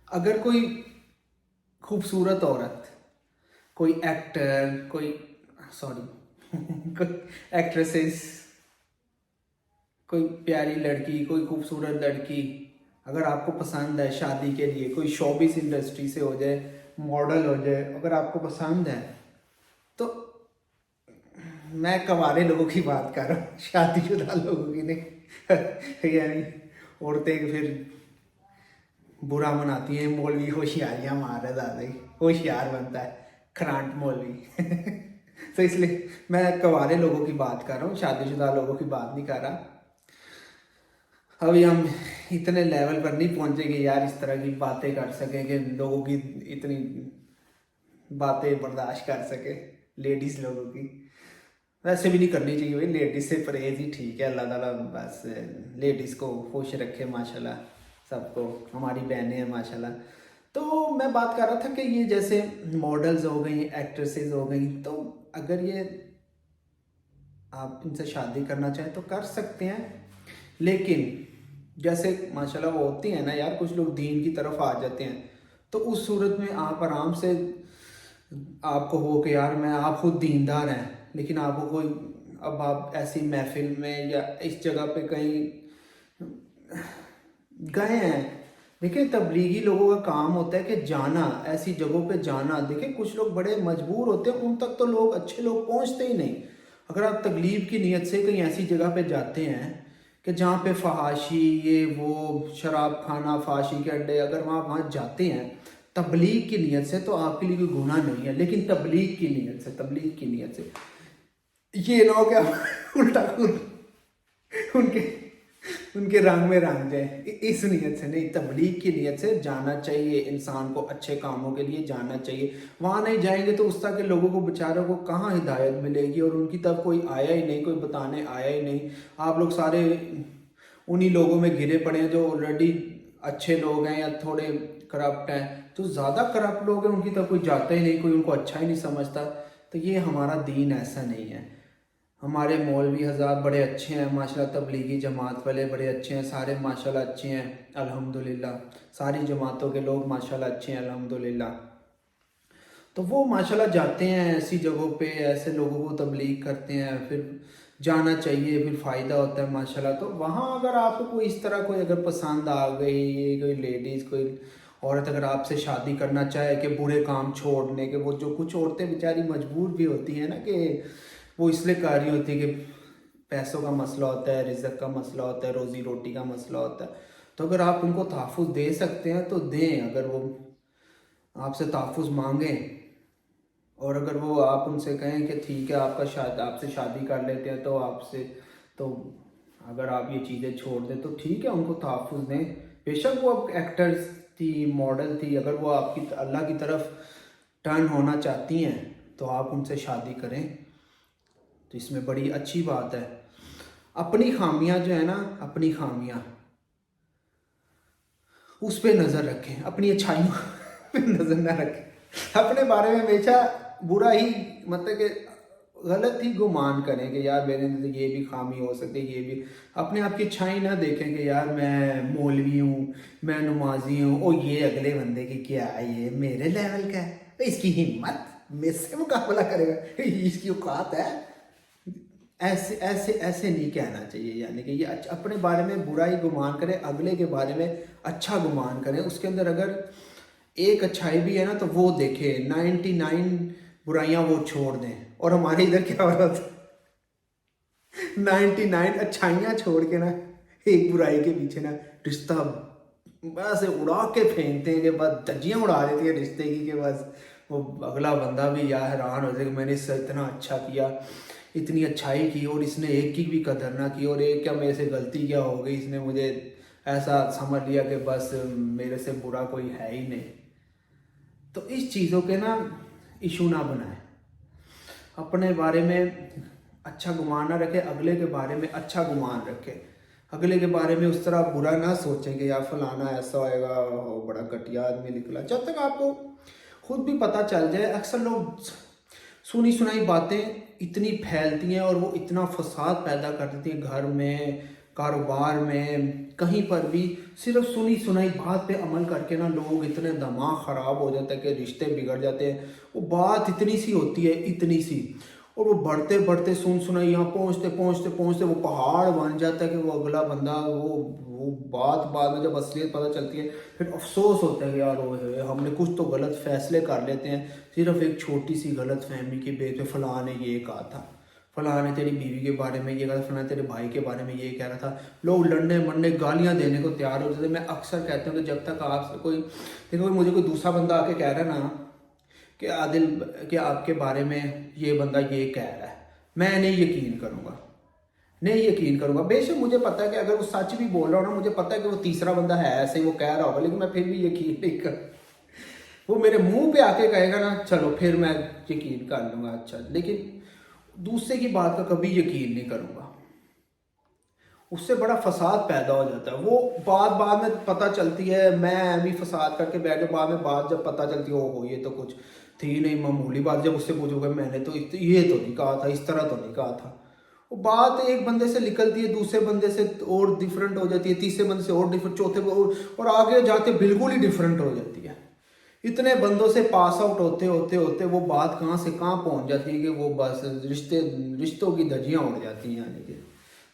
अगर कोई खूबसूरत औरत, कोई एक्टर, कोई कोई एक्ट्रेसेस, कोई प्यारी लड़की, कोई खूबसूरत लड़की अगर आपको पसंद है शादी के लिए, कोई शोबिस इंडस्ट्री से हो जाए, मॉडल हो जाए, अगर आपको पसंद है तो मैं कवारे लोगों की बात कर रहा हूँ, शादीशुदा लोगों की नहीं। यानी औरतें फिर बुरा मनाती हैं, मौलवी होशियारियाँ मार रहा है, ज़्यादा ही होशियार बनता है खरांट मौलवी। तो इसलिए मैं कवारे लोगों की बात कर रहा हूँ, शादीशुदा लोगों की बात नहीं कर रहा। अभी हम इतने लेवल पर नहीं पहुंचे कि यार इस तरह की बातें कर सकें कि लोगों की इतनी बातें बर्दाश्त कर सके, लेडीज़ लोगों की। वैसे भी नहीं करनी चाहिए भाई, लेडीज़ से परहेज ही ठीक है। अल्लाह ताला बस लेडीज़ को खुश रखे माशाल्लाह, सबको, हमारी बहनें हैं माशाल्लाह। तो मैं बात कर रहा था कि ये जैसे मॉडल्स हो गई, एक्ट्रेसेस हो गई, तो अगर ये आप इनसे शादी करना चाहें तो कर सकते हैं, लेकिन जैसे माशाल्लाह वो होती हैं ना यार, कुछ लोग दीन की तरफ आ जाते हैं, तो उस सूरत में आप आराम से, आपको हो कि यार मैं, आप खुद दीनदार हैं, लेकिन आपको कोई, अब आप ऐसी महफिल में या इस जगह पे कहीं गए हैं। देखिए तबलीगी लोगों का काम होता है कि जाना, ऐसी जगहों पे जाना। देखिए कुछ लोग बड़े मजबूर होते हैं, उन तक तो लोग, अच्छे लोग पहुंचते ही नहीं। अगर आप तकलीफ की नीयत से कहीं ऐसी जगह पे जाते हैं कि जहाँ पे फहाशी, ये वो, शराब खाना, फाशी के अड्डे, अगर वहाँ जाते हैं तबलीग की नीयत से, तो आपके लिए कोई गुनाह नहीं है। लेकिन तबलीग की नीयत से, तबलीग की नीयत से ये ना हो क्या उल्टा उनके उनके रंग में रंग जाए, इस नीयत से नहीं, तबलीग की नीयत से जाना चाहिए। इंसान को अच्छे कामों के लिए जाना चाहिए। वहाँ नहीं जाएंगे तो उस तरह के लोगों को, बेचारों को कहाँ हिदायत मिलेगी, और उनकी तरफ कोई आया ही नहीं, कोई बताने आया ही नहीं। आप लोग सारे उन्हीं लोगों में घिरे पड़े हैं जो ऑलरेडी अच्छे लोग हैं या थोड़े करप्ट हैं। जो ज़्यादा करप्ट लोग हैं उनकी तरफ कोई जाता ही नहीं, कोई उनको अच्छा ही नहीं समझता। तो ये हमारा दीन ऐसा नहीं है। हमारे मौलवी हज़रात बड़े अच्छे हैं माशाल्लाह, तबलीगी जमात वाले बड़े अच्छे हैं, सारे माशाल्लाह अच्छे हैं अल्हम्दुलिल्लाह। सारी जमातों के लोग माशाल्लाह अच्छे हैं अल्हम्दुलिल्लाह। तो वो माशाल्लाह जाते हैं ऐसी जगहों पे, ऐसे लोगों को तबलीग करते हैं, फिर जाना चाहिए, फिर फ़ायदा होता है माशाल्लाह। तो वहाँ अगर आपको कोई इस तरह, कोई अगर पसंद आ गई, कोई लेडीज़, कोई औरत अगर आपसे शादी करना चाहे कि बुरे काम छोड़ने के, वो जो कुछ औरतें बेचारी मजबूर भी होती हैं ना, कि वो इसलिए कर रही होती है कि पैसों का मसला होता है, रिज़्क़ का मसला होता है, रोज़ी रोटी का मसला होता है। तो अगर आप उनको तहफ़्फ़ुज़ दे सकते हैं तो दें। अगर वो आपसे तहफ़्फ़ुज़ मांगें, और अगर वो, आप उनसे कहें कि ठीक है आपसे शादी कर लेते हैं, तो आपसे, तो अगर आप ये चीज़ें छोड़ दें तो ठीक है, उनको तहफ़्फ़ुज़ दें। बेशक वो अब एक्टर्स थी, मॉडल थी, अगर वो आपकी अल्लाह की तरफ टर्न होना चाहती हैं तो आप उनसे शादी करें, तो इसमें बड़ी अच्छी बात है। अपनी खामियां जो है ना, अपनी खामियां उस पर नज़र रखें, अपनी अच्छाइयों पे नज़र ना रखें। अपने बारे में हमेशा बुरा ही, मतलब कि गलत ही गुमान करें कि यार मेरे अंदर ये भी खामी हो सकती है, ये भी। अपने आप की अच्छाई ना देखें कि यार मैं मौलवी हूँ, मैं नमाजी हूँ, ओ ये अगले बंदे की क्या है, ये मेरे लेवल का है, इसकी हिम्मत मेरे से मुकाबला करेगा, इसकी औकात है। ऐसे ऐसे ऐसे नहीं कहना चाहिए। यानी कि ये अपने बारे में बुरा ही गुमान करें, अगले के बारे में अच्छा गुमान करें। उसके अंदर अगर एक अच्छाई भी है ना तो वो देखें, 99 बुराइयां वो छोड़ दें। और हमारे इधर क्या हो रहा था, 99 अच्छाइयाँ छोड़ के ना, एक बुराई के पीछे ना रिश्ता बस उड़ा के फेंकते हैं, कि बस धज्जियाँ उड़ा देती है रिश्ते की, कि बस वो अगला बंदा भी यार हैरान हो जाए कि मैंने इससे इतना अच्छा किया, इतनी अच्छाई की, और इसने एक की भी कदर ना की, और एक क्या मेरे से गलती क्या हो गई, इसने मुझे ऐसा समझ लिया कि बस मेरे से बुरा कोई है ही नहीं। तो इस चीज़ों के ना इशू ना बनाएं। अपने बारे में अच्छा गुमान ना रखें, अगले के बारे में अच्छा गुमान रखें। अगले के बारे में उस तरह बुरा ना सोचें कि यार फलाना ऐसा होएगा, वो बड़ा घटिया आदमी निकला। जब तक आपको खुद भी पता चल जाए, अक्सर लोग सुनी सुनाई बातें इतनी फैलती हैं और वो इतना फसाद पैदा कर देती हैं घर में, کاروبار میں، کہیں پر بھی صرف سنی سنائی بات پہ عمل کر کے نا لوگ اتنے دماغ خراب ہو جاتا ہے کہ رشتے بگڑ جاتے ہیں. وہ بات اتنی سی ہوتی ہے، اتنی سی، اور وہ بڑھتے بڑھتے سن سنائی یہاں پہنچتے پہنچتے پہنچتے وہ پہاڑ بن جاتا ہے کہ وہ اگلا بندہ وہ بات بعد میں جب اصلیت پتہ چلتی ہے پھر افسوس ہوتا ہے کہ یار اوہ ہم نے کچھ تو غلط فیصلے کر لیتے ہیں صرف ایک چھوٹی سی غلط فہمی کی بیس پہ. فلاں نے یہ کہا تھا، فلاں نے تیری بیوی کے بارے میں یہ کہا تھا، فلاں نے تیرے بھائی کے بارے میں یہ کہہ رہا تھا. لوگ لڑنے مرنے گالیاں دینے کو تیار ہو جاتے ہیں. میں اکثر کہتا ہوں کہ جب تک آپ سے کوئی دیکھو مجھے کوئی دوسرا بندہ آ کے کہہ رہا ہے نا کہ عادل کہ آپ کے بارے میں یہ بندہ یہ کہہ رہا ہے، میں نہیں یقین کروں گا، نہیں یقین کروں گا. بے شک مجھے پتا ہے کہ اگر وہ سچ بھی بول رہا ہو نا، مجھے پتا ہے کہ وہ تیسرا بندہ ہے ایسے ہی وہ کہہ رہا ہوگا، لیکن میں پھر بھی یقین نہیں کروں. وہ میرے منہ پہ آ کے کہے گا نا چلو پھر میں یقین کر لوں گا اچھا، لیکن دوسرے کی بات کا کبھی یقین نہیں کروں گا. اس سے بڑا فساد پیدا ہو جاتا ہے. وہ بات بعد میں پتہ چلتی ہے، میں بھی فساد کر کے بیٹھ کے بعد میں بات جب پتہ چلتی ہے ہو یہ تو کچھ تھی نہیں، معمولی بات. جب اس سے پوچھو گے میں نے تو یہ تو نہیں کہا تھا، اس طرح تو نہیں کہا تھا. وہ بات ایک بندے سے نکلتی ہے دوسرے بندے سے اور ڈیفرنٹ ہو جاتی ہے، تیسرے بندے سے اور ڈیفرنٹ، چوتھے اور آگے جاتے بالکل ہی ڈیفرنٹ ہو جاتی ہے. اتنے بندوں سے پاس آؤٹ ہوتے ہوتے ہوتے وہ بات کہاں سے کہاں پہنچ جاتی ہے کہ وہ بس رشتوں کی دھجیاں اڑ جاتی ہیں. یعنی کہ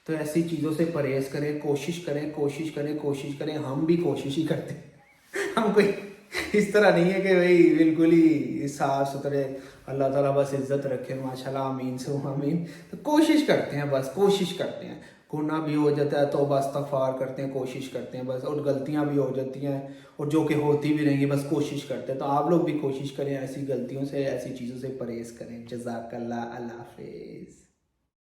تو ایسی چیزوں سے پرہیز کریں، کوشش کریں کوشش کریں کوشش کریں. ہم بھی کوشش ہی کرتے ہیں، ہم کوئی اس طرح نہیں ہے کہ بھائی بالکل ہی صاف ستھرے. اللہ تعالیٰ بس عزت رکھے ماشاء اللہ، آمین سو آمین. تو کوشش کرتے ہیں، بس کوشش کرتے ہیں. گناہ بھی ہو جاتا ہے تو بس استغفار کرتے ہیں، کوشش کرتے ہیں بس، اور غلطیاں بھی ہو جاتی ہیں اور جو کہ ہوتی بھی رہیں گی، بس کوشش کرتے ہیں. تو آپ لوگ بھی کوشش کریں، ایسی غلطیوں سے ایسی چیزوں سے پرہیز کریں. جزاک اللہ، اللہ حافظ.